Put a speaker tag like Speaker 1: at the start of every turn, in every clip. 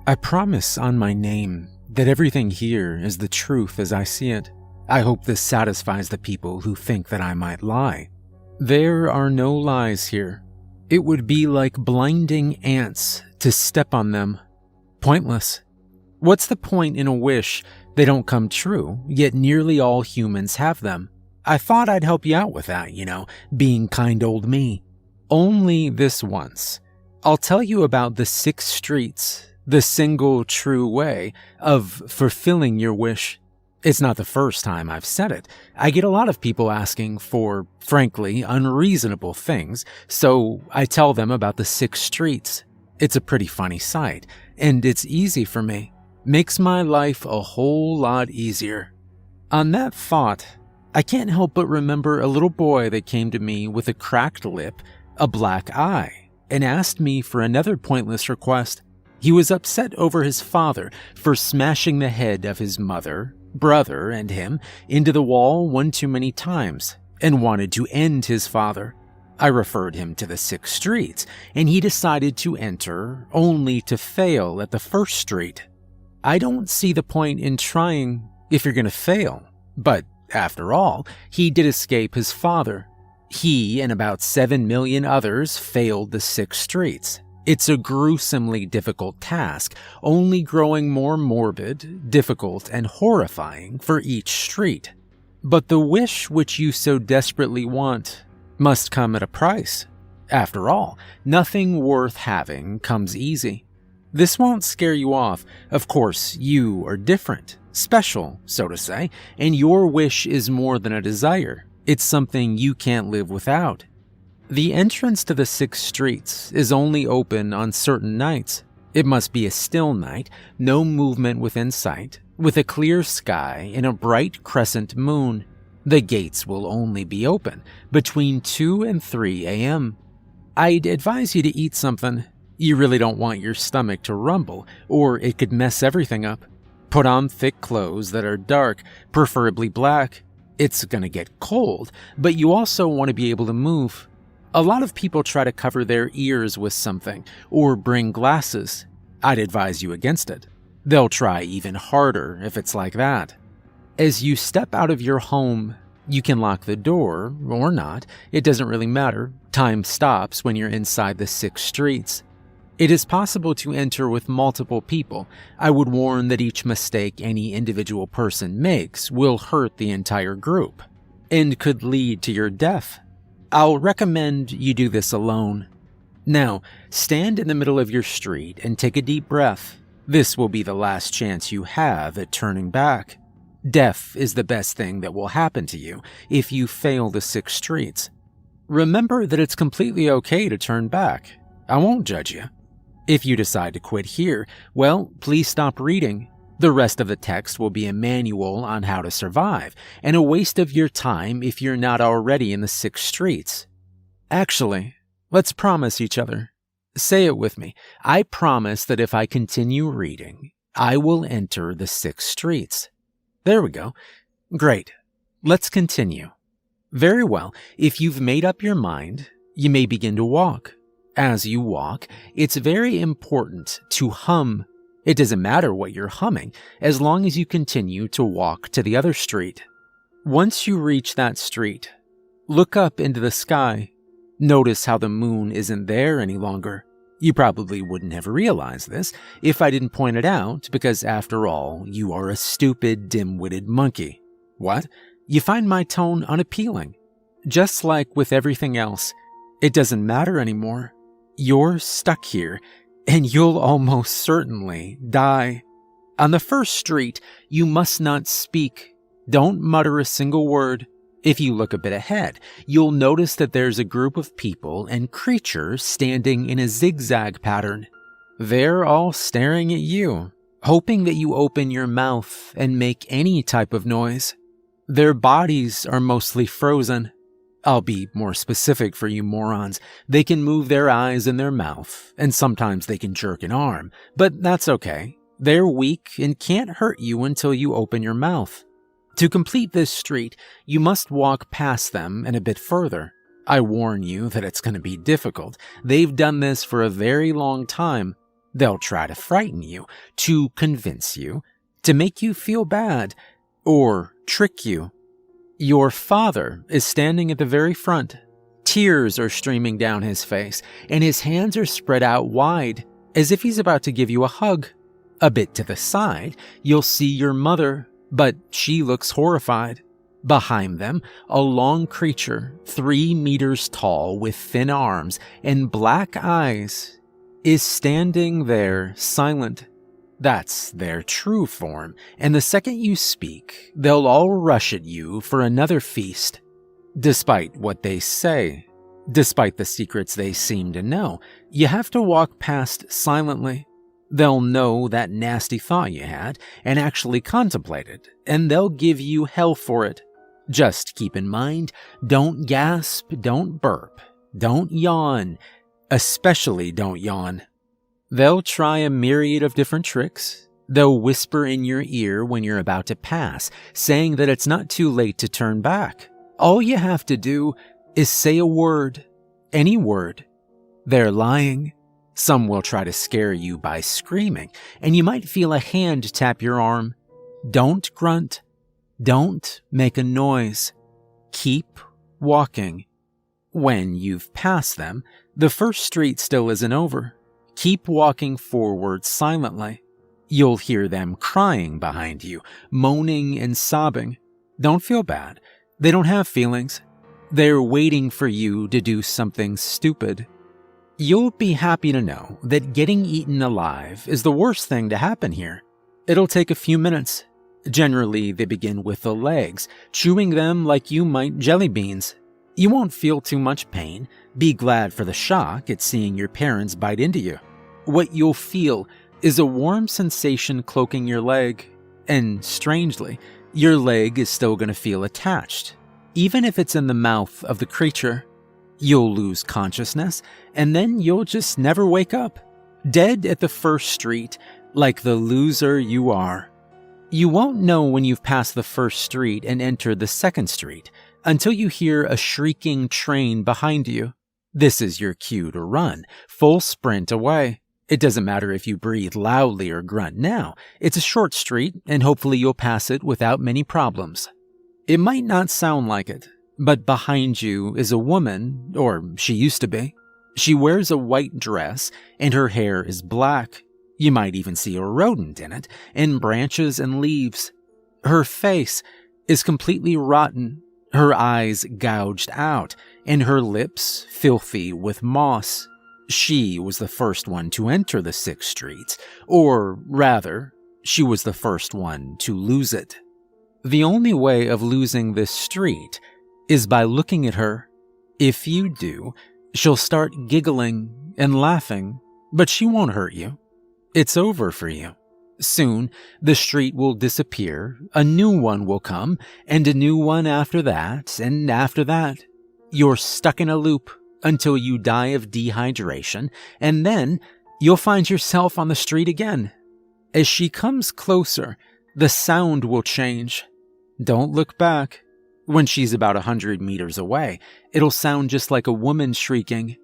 Speaker 1: I promise on my name that everything here is the truth as I see it. I hope this satisfies the people who think that I might lie. There are no lies here. It would be like blinding ants to step on them. Pointless. What's the point in a wish? They don't come true, yet nearly all humans have them. I thought I'd help you out with that, being kind old me. Only this once. I'll tell you about the 6 streets, the single true way of fulfilling your wish. It's not the first time I've said it. I get a lot of people asking for, frankly, unreasonable things, so I tell them about the 6 streets. It's a pretty funny sight, and it's easy for me. Makes my life a whole lot easier. On that thought, I can't help but remember a little boy that came to me with a cracked lip, a black eye, and asked me for another pointless request. He was upset over his father for smashing the head of his mother, brother, and him into the wall one too many times, and wanted to end his father. I referred him to the 6 streets, and he decided to enter, only to fail at the first street. I don't see the point in trying if you're going to fail, but after all, he did escape his father. He and about 7 million others failed the 6 streets. It's a gruesomely difficult task, only growing more morbid, difficult, and horrifying for each street. But the wish which you so desperately want must come at a price. After all, nothing worth having comes easy. This won't scare you off. Of course, you are different, special, so to say, and your wish is more than a desire. It's something you can't live without. The entrance to the 6 streets is only open on certain nights. It must be a still night, no movement within sight, with a clear sky and a bright crescent moon. The gates will only be open between 2 and 3 a.m. I'd advise you to eat something. You really don't want your stomach to rumble, or it could mess everything up. Put on thick clothes that are dark, preferably black. It's gonna get cold, but you also want to be able to move. A lot of people try to cover their ears with something, or bring glasses. I'd advise you against it. They'll try even harder if it's like that. As you step out of your home, you can lock the door, or not. It doesn't really matter. Time stops when you're inside the 6 streets. It is possible to enter with multiple people. I would warn that each mistake any individual person makes will hurt the entire group, and could lead to your death. I'll recommend you do this alone. Now, stand in the middle of your street and take a deep breath. This will be the last chance you have at turning back. Death is the best thing that will happen to you if you fail the 6 streets. Remember that it's completely okay to turn back. I won't judge you. If you decide to quit here, well, please stop reading. The rest of the text will be a manual on how to survive, and a waste of your time if you're not already in the 6 streets. Actually, let's promise each other. Say it with me. I promise that if I continue reading, I will enter the 6 streets. There we go. Great. Let's continue. Very well. If you've made up your mind, you may begin to walk. As you walk, it's very important to hum. It doesn't matter what you're humming, as long as you continue to walk to the other street. Once you reach that street, look up into the sky. Notice how the moon isn't there any longer. You probably wouldn't have realized this if I didn't point it out, because after all, you are a stupid, dim-witted monkey. What? You find my tone unappealing? Just like with everything else, it doesn't matter anymore. You're stuck here, and you'll almost certainly die. On the first street, you must not speak. Don't mutter a single word. If you look a bit ahead, you'll notice that there's a group of people and creatures standing in a zigzag pattern. They're all staring at you, hoping that you open your mouth and make any type of noise. Their bodies are mostly frozen. I'll be more specific for you morons. They can move their eyes and their mouth, and sometimes they can jerk an arm, but that's okay. They're weak and can't hurt you until you open your mouth. To complete this street, you must walk past them and a bit further. I warn you that it's going to be difficult. They've done this for a very long time. They'll try to frighten you, to convince you, to make you feel bad, or trick you. Your father is standing at the very front. Tears are streaming down his face, and his hands are spread out wide, as if he's about to give you a hug. A bit to the side, you'll see your mother, but she looks horrified. Behind them, a long creature, 3 meters tall with thin arms and black eyes, is standing there silent. That's their true form, and the second you speak, they'll all rush at you for another feast. Despite what they say, despite the secrets they seem to know, you have to walk past silently. They'll know that nasty thought you had and actually contemplate it, and they'll give you hell for it. Just keep in mind, don't gasp, don't burp, don't yawn, especially don't yawn. They'll try a myriad of different tricks. They'll whisper in your ear when you're about to pass, saying that it's not too late to turn back. All you have to do is say a word, any word. They're lying. Some will try to scare you by screaming, and you might feel a hand tap your arm. Don't grunt. Don't make a noise. Keep walking. When you've passed them, the first street still isn't over. Keep walking forward silently. You'll hear them crying behind you, moaning and sobbing. Don't feel bad. They don't have feelings. They're waiting for you to do something stupid. You'll be happy to know that getting eaten alive is the worst thing to happen here. It'll take a few minutes. Generally, they begin with the legs, chewing them like you might jelly beans. You won't feel too much pain. Be glad for the shock at seeing your parents bite into you. What you'll feel is a warm sensation cloaking your leg, and strangely, your leg is still going to feel attached, even if it's in the mouth of the creature. You'll lose consciousness, and then you'll just never wake up, dead at the first street, like the loser you are. You won't know when you've passed the first street and entered the second street until you hear a shrieking train behind you. This is your cue to run, full sprint away. It doesn't matter if you breathe loudly or grunt now. It's a short street, and hopefully you'll pass it without many problems. It might not sound like it, but behind you is a woman, or she used to be. She wears a white dress, and her hair is black. You might even see a rodent in it, and branches and leaves. Her face is completely rotten, her eyes gouged out, and her lips filthy with moss. She was the first one to enter the 6 streets, or rather, she was the first one to lose it. The only way of losing this street is by looking at her. If you do, she'll start giggling and laughing, but she won't hurt you. It's over for you. Soon, the street will disappear, a new one will come, and a new one after that, and after that. You're stuck in a loop until you die of dehydration, and then you'll find yourself on the street again. As she comes closer, the sound will change. Don't look back. When she's about 100 meters away, it'll sound just like a woman shrieking.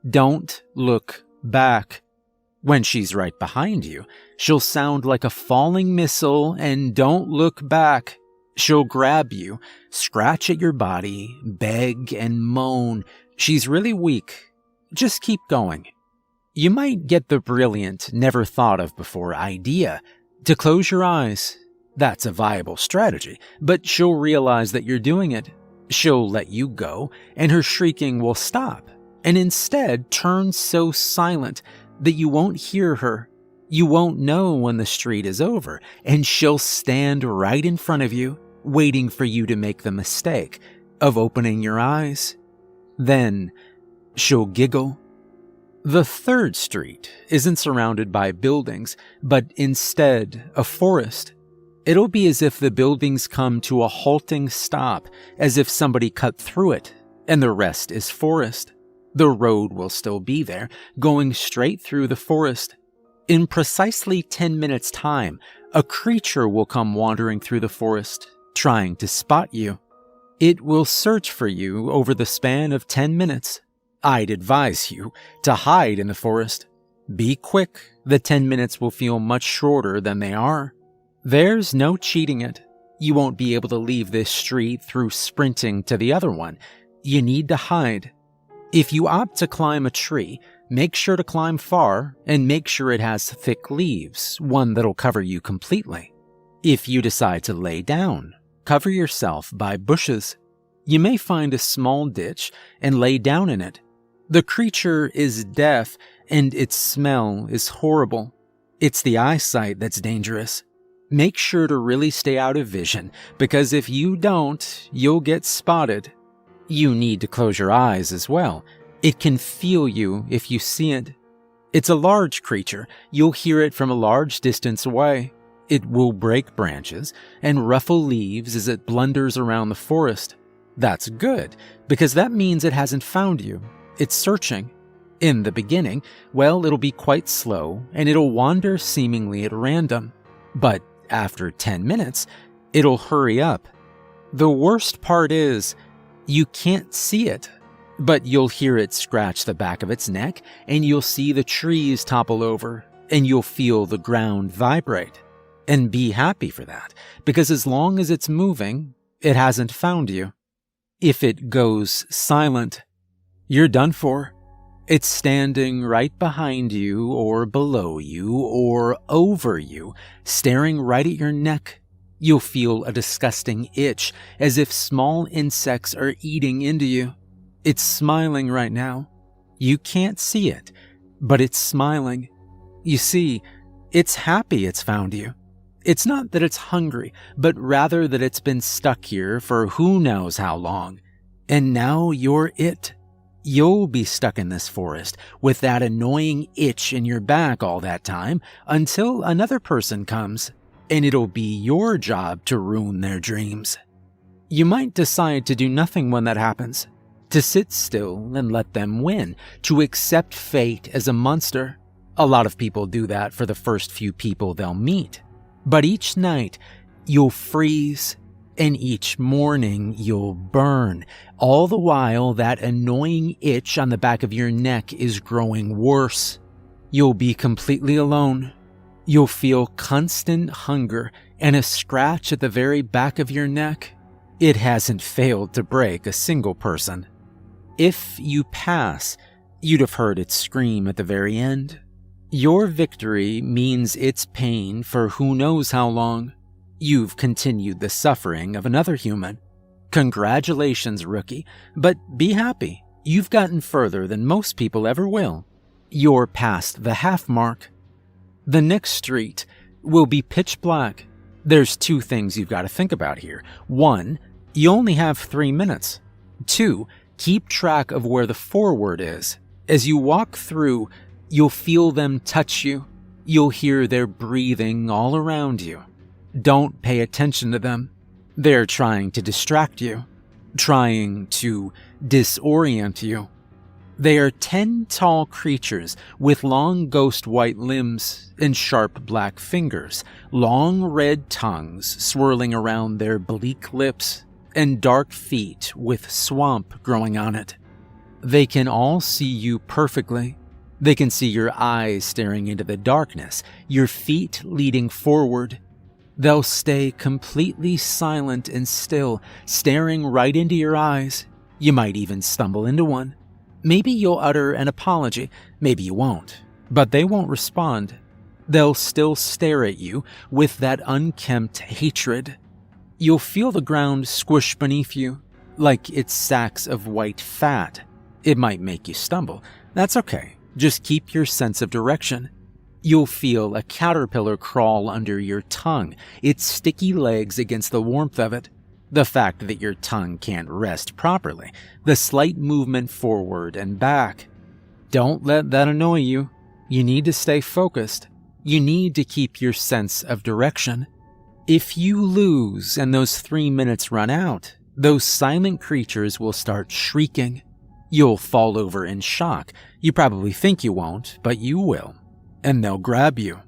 Speaker 1: Don't look back. When she's right behind you, she'll sound like a falling missile, and don't look back. She'll grab you, scratch at your body, beg and moan. She's really weak. Just keep going. You might get the brilliant, never thought of before idea to close your eyes. That's a viable strategy, but she'll realize that you're doing it. She'll let you go, and her shrieking will stop, and instead turn so silent that you won't hear her. You won't know when the street is over, and she'll stand right in front of you, waiting for you to make the mistake of opening your eyes. Then she'll giggle. The 3rd street isn't surrounded by buildings, but instead a forest. It'll be as if the buildings come to a halting stop, as if somebody cut through it, and the rest is forest. The road will still be there, going straight through the forest. In precisely 10 minutes' time, a creature will come wandering through the forest, trying to spot you. It will search for you over the span of 10 minutes. I'd advise you to hide in the forest. Be quick, the 10 minutes will feel much shorter than they are. There's no cheating it. You won't be able to leave this street through sprinting to the other one. You need to hide. If you opt to climb a tree, make sure to climb far and make sure it has thick leaves, one that'll cover you completely. If you decide to lay down, cover yourself by bushes. You may find a small ditch and lay down in it. The creature is deaf and its smell is horrible. It's the eyesight that's dangerous. Make sure to really stay out of vision, because if you don't, you'll get spotted. You need to close your eyes as well. It can feel you if you see it. It's a large creature. You'll hear it from a large distance away. It will break branches and ruffle leaves as it blunders around the forest. That's good, because that means it hasn't found you. It's searching. In the beginning, well, it'll be quite slow, and it'll wander seemingly at random. But after 10 minutes, it'll hurry up. The worst part is, you can't see it, but you'll hear it scratch the back of its neck, and you'll see the trees topple over, and you'll feel the ground vibrate. And be happy for that, because as long as it's moving, it hasn't found you. If it goes silent, you're done for. It's standing right behind you or below you or over you, staring right at your neck. You'll feel a disgusting itch, as if small insects are eating into you. It's smiling right now. You can't see it, but it's smiling. You see, it's happy it's found you. It's not that it's hungry, but rather that it's been stuck here for who knows how long. And now you're it. You'll be stuck in this forest with that annoying itch in your back all that time until another person comes, and it'll be your job to ruin their dreams. You might decide to do nothing when that happens, to sit still and let them win, to accept fate as a monster. A lot of people do that for the first few people they'll meet. But each night, you'll freeze, and each morning you'll burn. All the while, that annoying itch on the back of your neck is growing worse. You'll be completely alone. You'll feel constant hunger and a scratch at the very back of your neck. It hasn't failed to break a single person. If you pass, you'd have heard it scream at the very end. Your victory means its pain for who knows how long. You've continued the suffering of another human. Congratulations, rookie, but be happy. You've gotten further than most people ever will. You're past the half mark. The next street will be pitch black. There's two things you've got to think about here. 1, you only have 3 minutes. 2, keep track of where the forward is. As you walk through, you'll feel them touch you. You'll hear their breathing all around you. Don't pay attention to them. They're trying to distract you, trying to disorient you. They are 10 tall creatures with long ghost white limbs and sharp black fingers, long red tongues swirling around their bleak lips, and dark feet with swamp growing on it. They can all see you perfectly. They can see your eyes staring into the darkness, your feet leading forward. They'll stay completely silent and still, staring right into your eyes. You might even stumble into one. Maybe you'll utter an apology, maybe you won't, but they won't respond. They'll still stare at you with that unkempt hatred. You'll feel the ground squish beneath you, like it's sacks of white fat. It might make you stumble. That's okay. Just keep your sense of direction. You'll feel a caterpillar crawl under your tongue, its sticky legs against the warmth of it. The fact that your tongue can't rest properly, the slight movement forward and back. Don't let that annoy you. You need to stay focused. You need to keep your sense of direction. If you lose and those 3 minutes run out, those silent creatures will start shrieking. You'll fall over in shock. You probably think you won't, but you will. And they'll grab you.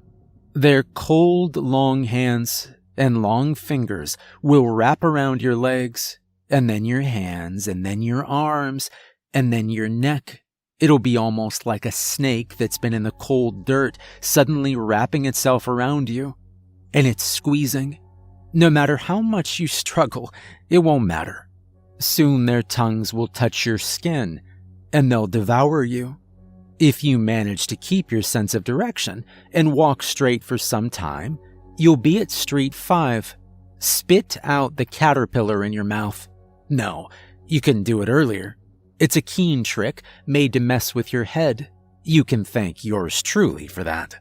Speaker 1: Their cold, long hands and long fingers will wrap around your legs, and then your hands, and then your arms, and then your neck, It'll be almost like a snake that's been in the cold dirt suddenly wrapping itself around you, and it's squeezing. No matter how much you struggle, it won't matter. Soon their tongues will touch your skin, and they'll devour you. If you manage to keep your sense of direction and walk straight for some time, you'll be at Street 5. Spit out the caterpillar in your mouth. No, you couldn't do it earlier. It's a keen trick made to mess with your head. You can thank yours truly for that.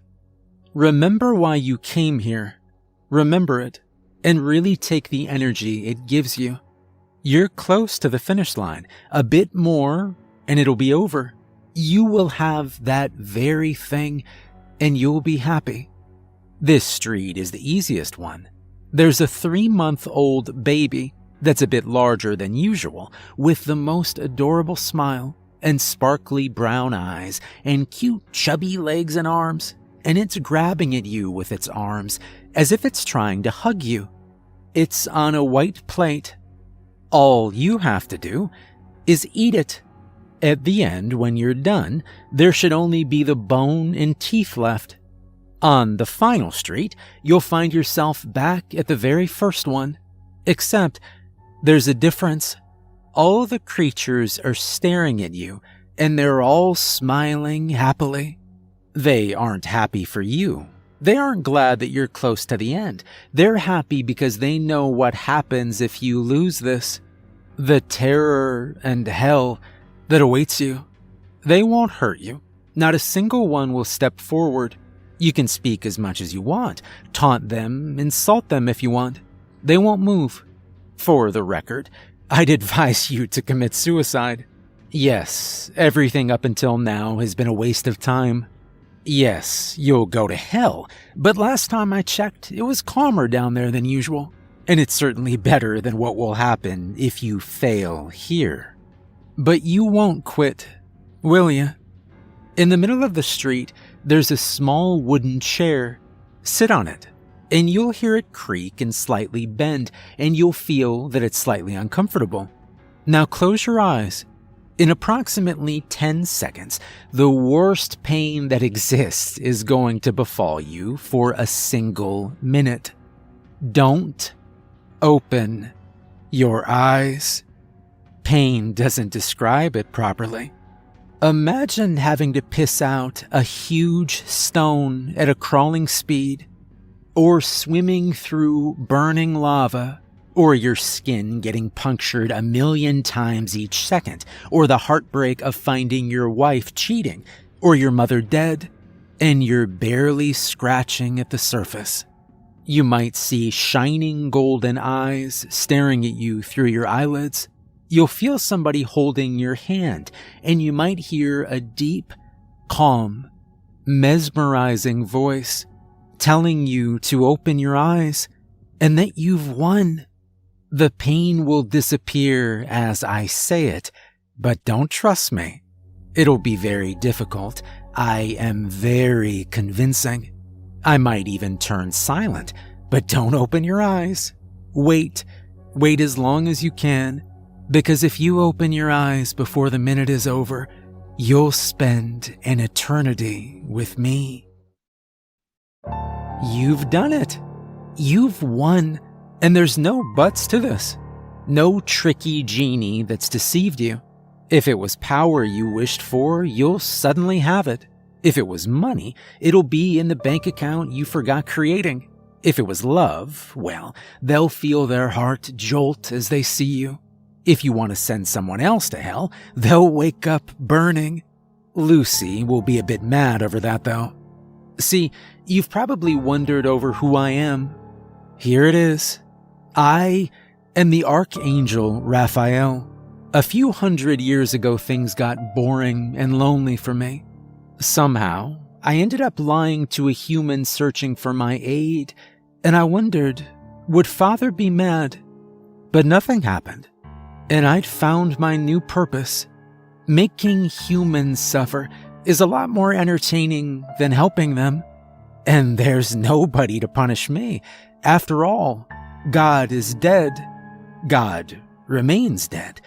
Speaker 1: Remember why you came here. Remember it, and really take the energy it gives you. You're close to the finish line. A bit more, and it'll be over. You will have that very thing, and you'll be happy. This street is the easiest one. There's a 3-month-old baby that's a bit larger than usual, with the most adorable smile and sparkly brown eyes and cute chubby legs and arms, and it's grabbing at you with its arms as if it's trying to hug you. It's on a white plate. All you have to do is eat it. At the end, when you're done, there should only be the bone and teeth left. On the final street, you'll find yourself back at the very first one. Except, there's a difference. All the creatures are staring at you, and they're all smiling happily. They aren't happy for you. They aren't glad that you're close to the end. They're happy because they know what happens if you lose this. The terror and hell that awaits you. They won't hurt you. Not a single one will step forward. You can speak as much as you want, taunt them, insult them if you want. They won't move. For the record, I'd advise you to commit suicide. Yes, everything up until now has been a waste of time. Yes, you'll go to hell, but last time I checked, it was calmer down there than usual, and it's certainly better than what will happen if you fail here. But you won't quit, will you? In the middle of the street, there's a small wooden chair. Sit on it, and you'll hear it creak and slightly bend, and you'll feel that it's slightly uncomfortable. Now close your eyes. In approximately 10 seconds, the worst pain that exists is going to befall you for a single minute. Don't open your eyes. Pain doesn't describe it properly. Imagine having to piss out a huge stone at a crawling speed, or swimming through burning lava, or your skin getting punctured 1,000,000 times each second, or the heartbreak of finding your wife cheating, or your mother dead, and you're barely scratching at the surface. You might see shining golden eyes staring at you through your eyelids. You'll feel somebody holding your hand, and you might hear a deep, calm, mesmerizing voice telling you to open your eyes and that you've won. The pain will disappear as I say it, but don't trust me. It'll be very difficult. I am very convincing. I might even turn silent, but don't open your eyes. Wait as long as you can, because if you open your eyes before the minute is over, you'll spend an eternity with me. You've done it. You've won, and there's no buts to this. No tricky genie that's deceived you. If it was power you wished for, you'll suddenly have it. If it was money, it'll be in the bank account you forgot creating. If it was love, well, they'll feel their heart jolt as they see you. If you want to send someone else to hell, they'll wake up burning. Lucy will be a bit mad over that, though. See, you've probably wondered over who I am. Here it is. I am the Archangel Raphael. A few hundred years ago, things got boring and lonely for me. Somehow, I ended up lying to a human searching for my aid, and I wondered, would Father be mad? But nothing happened. And I'd found my new purpose. Making humans suffer is a lot more entertaining than helping them. And there's nobody to punish me. After all, God is dead. God remains dead.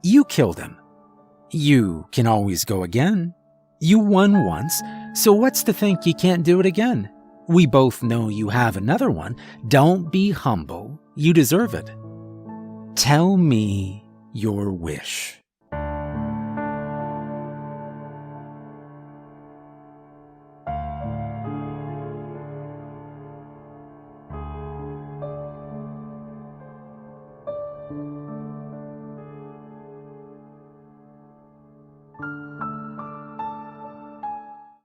Speaker 1: You killed him. You can always go again. You won once, so what's to think you can't do it again? We both know you have another one. Don't be humble. You deserve it. Tell me your wish.